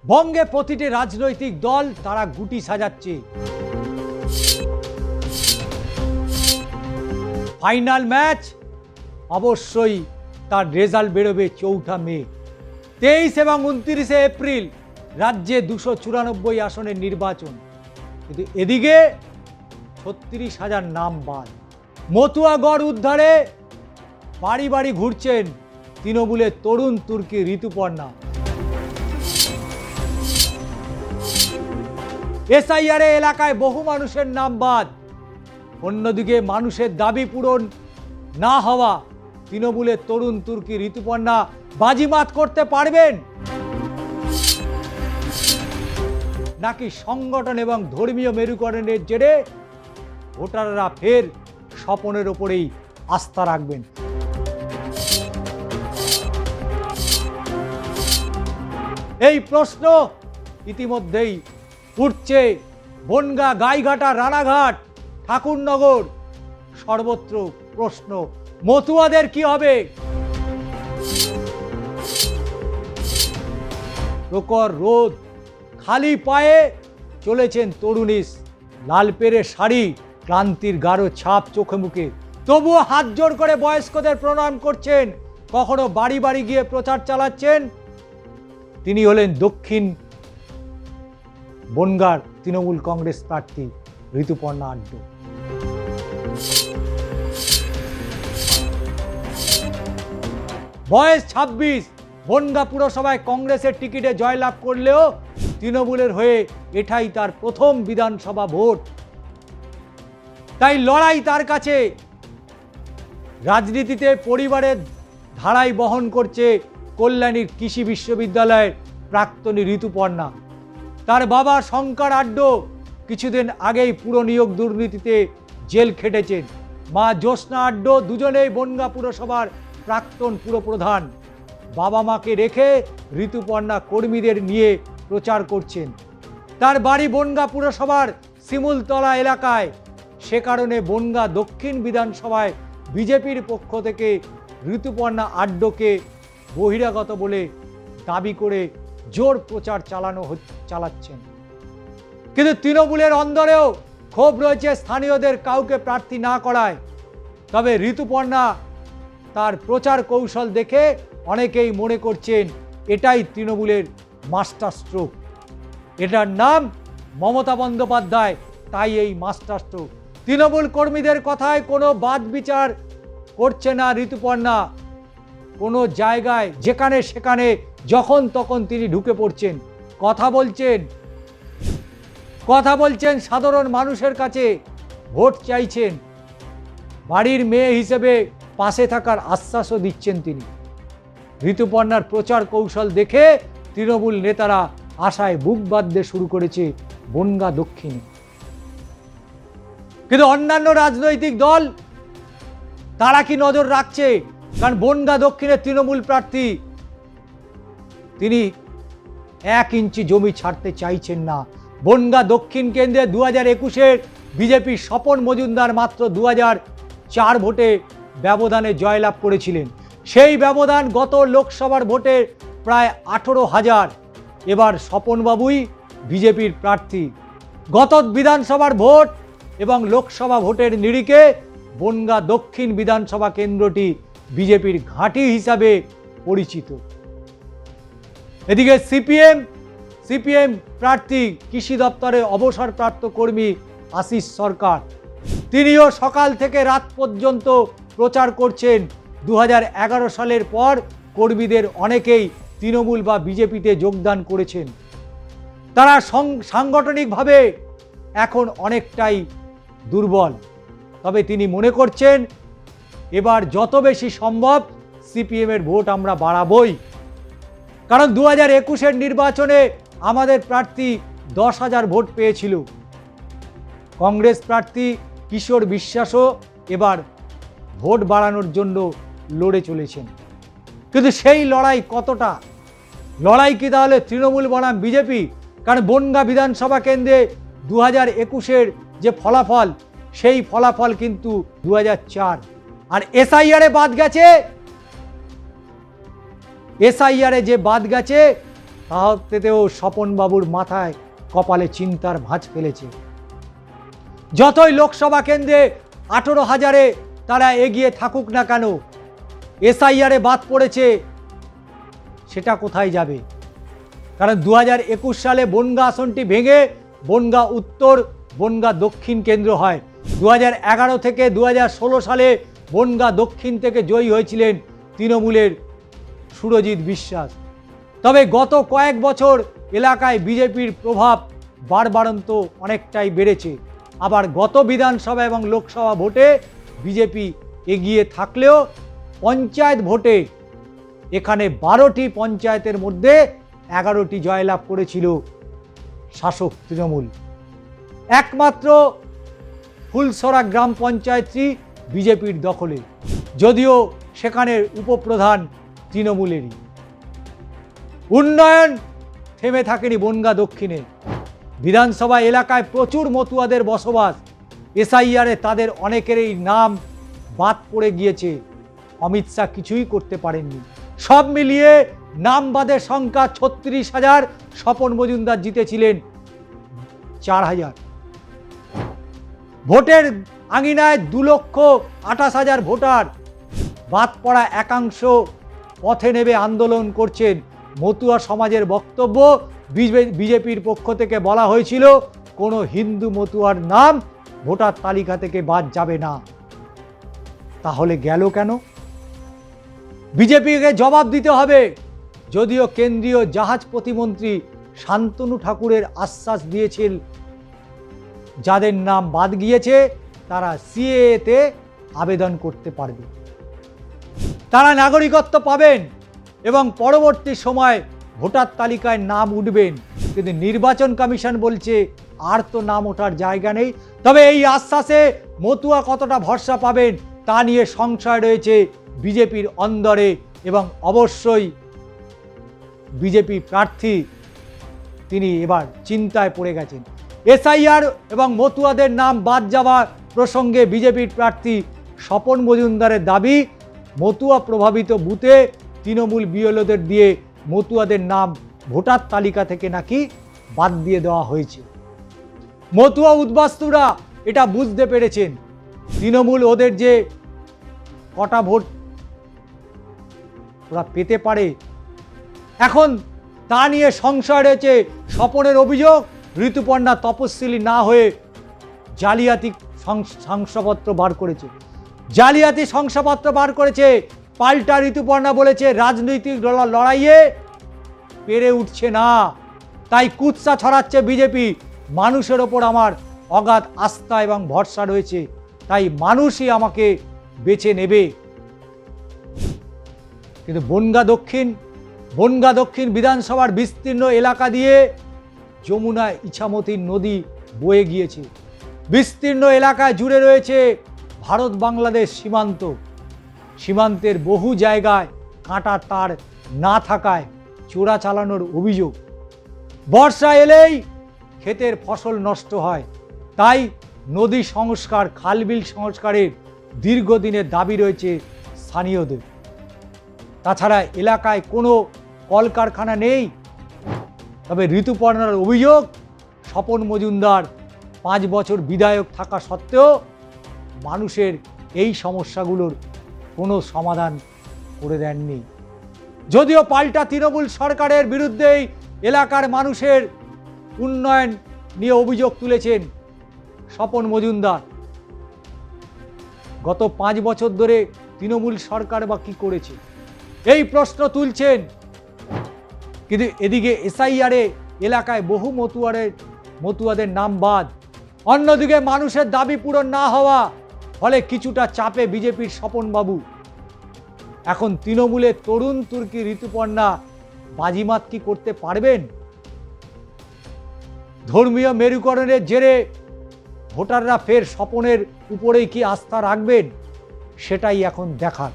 বঙ্গে প্রতিটি রাজনৈতিক দল তারা গুটি সাজাচ্ছে। ফাইনাল ম্যাচ অবশ্যই তার রেজাল্ট বেরোবে 4 মে। 23 এবং 29 এপ্রিল রাজ্যে 294 আসনের নির্বাচন, কিন্তু এদিকে 36,000 নাম বাদ। মতুয়াগড় উদ্ধারে বাড়ি বাড়ি ঘুরছেন তৃণমূলের তরুণ তুর্কি ঋতুপর্ণা। এসআইআর এলাকায় বহু মানুষের নাম বাদ। অন্যদিকে মানুষের দাবি পূরণ না হওয়া তৃণমূলের তরুণ তুর্কি ঋতুপর্ণা বাজিমাত করতে পারবেন নাকি সংগঠন এবং ধর্মীয় মেরুকরণের জেরে ভোটাররা ফের স্বপনের ওপরেই আস্থা রাখবেন? এই প্রশ্ন ইতিমধ্যেই উঠছে বনগাঁ, গাইঘাটা, রানাঘাট, ঠাকুরনগর, সর্বত্র প্রশ্ন মতুয়াদের কি হবে? প্রখর রোদ, খালি পায়ে চলেছেন তরুণীশ, লাল পেরে শাড়ি, ক্লান্তির গাঢ় ছাপ চোখে মুখে, তবুও হাত জোর করে বয়স্কদের প্রণাম করছেন, কখনো বাড়ি বাড়ি গিয়ে প্রচার চালাচ্ছেন। তিনি হলেন দক্ষিণ বনগাঁর তৃণমূল কংগ্রেস প্রার্থী ঋতুপর্ণা আড্ড। বয়স 26, বনগাঁ পুরসভায় কংগ্রেসের টিকিটে জয়লাভ করলেও তৃণমূলের হয়ে এটাই তার প্রথম বিধানসভা ভোট। তাই লড়াই তার কাছে। রাজনীতিতে পরিবারের ধারাই বহন করছে কল্যাণীর কৃষি বিশ্ববিদ্যালয়ের প্রাক্তনী ঋতুপর্ণা। তার বাবা শঙ্কর আড্ড কিছুদিন আগেই পুরনিয়োগ দুর্নীতিতে জেল খেটেছেন। মা জ্যোৎস্না আড্ড দুজনেই বনগাঁ পুরসভার প্রাক্তন পুরপ্রধান। বাবা মাকে রেখে ঋতুপর্ণা কর্মীদের নিয়ে প্রচার করছেন। তার বাড়ি বনগাঁ পুরসভার শিমুলতলা এলাকায়। সে কারণে বনগাঁ দক্ষিণ বিধানসভায় বিজেপির পক্ষ থেকে ঋতুপর্ণা আড্ডকে বহিরাগত বলে দাবি করে জোর প্রচার চালাচ্ছেন। কিন্তু তৃণমূলের অন্দরেও ক্ষোভ রয়েছে স্থানীয়দের কাউকে প্রার্থী না করায়। তবে ঋতুপর্ণা তার প্রচার কৌশল দেখে অনেকেই মনে করছেন এটাই তৃণমূলের মাস্টার স্ট্রোক। এটার নাম মমতা বন্দ্যোপাধ্যায়, তাই এই মাস্টার স্ট্রোক। তৃণমূল কর্মীদের কথায় কোনো বাদ বিচার করছে না ঋতুপর্ণা। কোনো জায়গায় যেখানে সেখানে যখন তখন তিনি ঢুকে পড়ছেন, কথা বলছেন সাধারণ মানুষের কাছে, ভোট চাইছেন, বাড়ির মেয়ে হিসেবে পাশে থাকার আশ্বাসও দিচ্ছেন তিনি। ঋতুপর্ণার প্রচার কৌশল দেখে তৃণমূল নেতারা আশায় বুক বাঁধতে শুরু করেছে বনগাঁ দক্ষিণে। কিন্তু অন্যান্য রাজনৈতিক দল তারা কি নজর রাখছে? কারণ বনগাঁ দক্ষিণের তৃণমূল প্রার্থী তিনি 1 ইঞ্চি জমি ছাড়তে চাইছেন না। বনগাঁ দক্ষিণ কেন্দ্রে 2021-এর বিজেপির স্বপন মজুমদার মাত্র 2004 ভোটে ব্যবধানে জয়লাভ করেছিলেন। সেই ব্যবধান গত লোকসভার ভোটে প্রায় 18,000। এবার স্বপনবাবুই বিজেপির প্রার্থী। গত বিধানসভার ভোট এবং লোকসভা ভোটের নিরিখে বনগাঁ দক্ষিণ বিধানসভা কেন্দ্রটি বিজেপির ঘাঁটি হিসাবে পরিচিত। এদিকে সিপিএম প্রার্থী কৃষি দপ্তরের অবসরপ্রাপ্ত কর্মী আশিস সরকার, তিনিও সকাল থেকে রাত পর্যন্ত প্রচার করছেন। 2011 সালের পর কর্মীদের অনেকেই তৃণমূল বা বিজেপিতে যোগদান করেছেন। তারা সাংগঠনিকভাবে এখন অনেকটাই দুর্বল। তবে তিনি মনে করছেন এবার যত বেশি সম্ভব সিপিএমের ভোট আমরা বাড়াবই। কারণ 2021-এর নির্বাচনে আমাদের প্রার্থী 10,000 ভোট পেয়েছিল। কংগ্রেস প্রার্থী কিশোর বিশ্বাসও এবার ভোট বাড়ানোর জন্য লড়ে চলেছেন। কিন্তু সেই লড়াই কতটা? লড়াই কি তাহলে তৃণমূল বনাম বিজেপি? কারণ বনগাঁ বিধানসভা কেন্দ্রে 2021-এর যে ফলাফল, সেই ফলাফল কিন্তু 2004। আর এসআইআরে যে বাদ গেছে তাতেও স্বপনবাবুর মাথায় কপালে চিন্তার ভাঁজ ফেলেছে। যতই লোকসভা কেন্দ্রে 18,000-এ তারা এগিয়ে থাকুক না কেন, এসআইআরে বাদ পড়েছে, সেটা কোথায় যাবে? কারণ 2021 সালে বনগাঁ আসনটি ভেঙে বনগাঁ উত্তর বনগাঁ দক্ষিণ কেন্দ্র হয়। 2011 থেকে 2016 সালে বনগাঁ দক্ষিণ থেকে জয়ী হয়েছিলেন তৃণমূলের সুরজিৎ বিশ্বাস। তবে গত কয়েক বছর এলাকায় বিজেপির প্রভাব বাড়বাড়ন্ত অনেকটাই বেড়েছে। আবার গত বিধানসভা এবং লোকসভা ভোটে বিজেপি এগিয়ে থাকলেও পঞ্চায়েত ভোটে এখানে 12টি পঞ্চায়েতের মধ্যে 11টি জয়লাভ করেছিল শাসক তৃণমূল। একমাত্র ফুলসরা গ্রাম পঞ্চায়েতটি বিজেপির দখলে, যদিও সেখানের উপপ্রধান তৃণমূলেরই। উন্নয়ন থেমে থাকেনি বনগাঁ দক্ষিণে। বিধানসভা এলাকায় প্রচুর মতুয়াদের বসবাস। এসআইআরে তাদের অনেকেরই নাম বাদ পড়ে গিয়েছে। অমিত শাহ কিছুই করতে পারেননি। সব মিলিয়ে নাম বাদের সংখ্যা 36,000, স্বপন মজুমদার জিতেছিলেন 4,000। ভোটের আঙিনায় 2,28,000 ভোটার। বাদ পড়া একাংশ পথে নেমে আন্দোলন করছেন। মতুয়া সমাজের বক্তব্য, বিজেপির পক্ষ থেকে বলা হয়েছিল কোনো হিন্দু মতুয়ার নাম ভোটার তালিকা থেকে বাদ যাবে না। তাহলে গেল কেন? বিজেপিকে জবাব দিতে হবে। যদিও কেন্দ্রীয় জাহাজ প্রতিমন্ত্রী শান্তনু ঠাকুরের আশ্বাস দিয়েছিল যাদের নাম বাদ গিয়েছে তারা সিএএতে আবেদন করতে পারবে, তারা নাগরিকত্ব পাবেন এবং পরবর্তী সময় ভোটার তালিকায় নাম উঠবেন। কিন্তু নির্বাচন কমিশন বলছে আর তো নাম ওঠার জায়গা নেই। তবে এই আশ্বাসে মতুয়া কতটা ভরসা পাবেন তা নিয়ে সংশয় রয়েছে বিজেপির অন্দরে, এবং অবশ্যই বিজেপি প্রার্থী তিনি এবার চিন্তায় পড়ে গেছেন। এসআইআর এবং মতুয়াদের নাম বাদ যাওয়া প্রসঙ্গে বিজেপির প্রার্থী স্বপন মজুমদারের দাবি, মতুয়া প্রভাবিত বুথে তৃণমূল বিএলওদের দিয়ে মতুয়াদের নাম ভোটার তালিকা থেকে নাকি বাদ দিয়ে দেওয়া হয়েছে। মতুয়া উদ্বাস্তুরা এটা বুঝতে পেরেছেন তৃণমূল ওদের যে কটা ভোট ওরা পেতে পারে, এখন তা নিয়ে সংশয় রয়েছে। স্বপনের অভিযোগ ঋতুপর্ণা তপস্বিনী না হয়ে জালিয়াতি শংসাপত্র বার করেছে। জালিয়াতি শংসাপত্র বার করেছে। পাল্টা ঋতুপর্ণা বলেছে রাজনৈতিক লড়াইয়ে পেরে উঠছে না, তাই কুৎসা ছড়াচ্ছে বিজেপি। মানুষের ওপর আমার অগাধ আস্থা এবং ভরসা রয়েছে, তাই মানুষই আমাকে বেছে নেবে। কিন্তু বনগাঁ দক্ষিণ বিধানসভার বিস্তীর্ণ এলাকা দিয়ে যমুনা ইছামতি নদী বয়ে গিয়েছে। বিস্তীর্ণ এলাকায় জুড়ে রয়েছে ভারত বাংলাদেশ সীমান্ত। সীমান্তের বহু জায়গায় কাঁটা তার না থাকায় চোরা চালানোর অভিযোগ। বর্ষা এলেই ক্ষেতের ফসল নষ্ট হয়, তাই নদী সংস্কার, খালবিল সংস্কারের দীর্ঘদিনের দাবি রয়েছে স্থানীয়দের। তাছাড়া এলাকায় কোনো কলকারখানা নেই। তবে ঋতুপর্ণার অভিযোগ স্বপন মজুমদার 5 বছর বিধায়ক থাকা সত্ত্বেও মানুষের এই সমস্যাগুলোর কোনো সমাধান করে দেননি। যদিও পাল্টা তৃণমূল সরকারের বিরুদ্ধেই এলাকার মানুষের উন্নয়ন নিয়ে অভিযোগ তুলেছেন স্বপন মজুমদার। গত 5 বছর ধরে তৃণমূল সরকার বা কি করেছে এই প্রশ্ন তুলছেন। কিন্তু এদিকে এসআইআরে এলাকায় বহু মতুয়াদের নাম বাদ। অন্যদিকে মানুষের দাবি পূরণ না হওয়া ফলে কিছুটা চাপে বিজেপির স্বপনবাবু। এখন তৃণমূলের তরুণ তুর্কি ঋতুপর্ণা বাজিমাত কি করতে পারবেন? ধর্মীয় মেরুকরণের জেরে ভোটাররা ফের স্বপনের উপরেই কি আস্থা রাখবেন, সেটাই এখন দেখার।